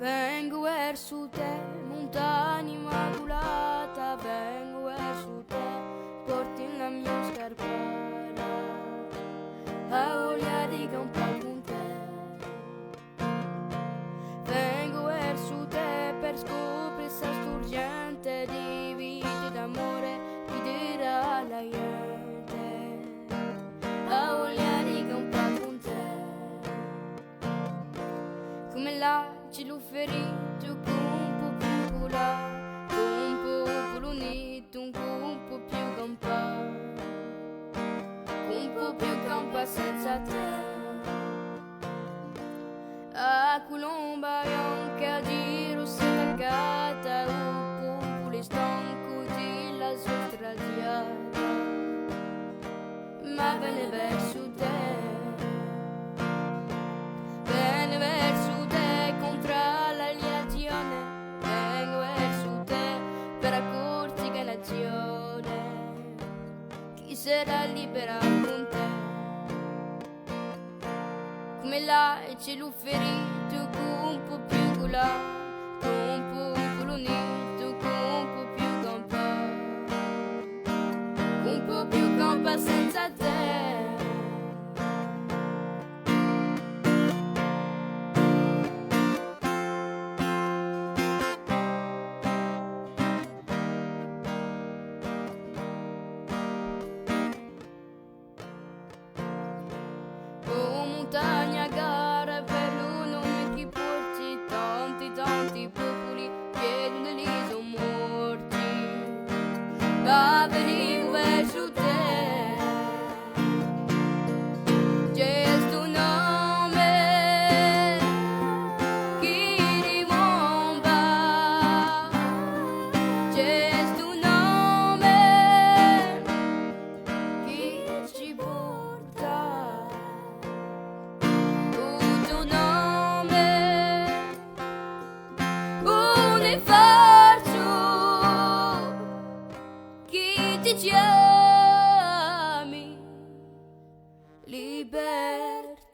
Vengo verso te, montagna immacolata, vengo verso te, porti la mia scarpata, a voglia di campare con te. Vengo verso te per scoprire sta sturgente di vita d'amore che dirà la gente, a voglia di campare con te. Come là cielo ferito con un po' più colato, con un popolo unito, un po' più campato, un po' più campa senza te. A colomba bianca giro si attaccata, un popolo stanco di la sua stradiata, ma bene verso te. Bene verso te contro l'alienazione, vengo verso te per accorti che nazione, chi sarà libera con te. Come là il cielo ferito con un po' più colato, con un popolo unito, con un po' più campato, con un po' più campa senza te. Montagna gara per un nome che porti tanti popoli pieni di sono morti, ma venivo verso te, c'è sto nome che rimomba, c'è sto nome che ci porta. Faccio chi ti chiami libertà.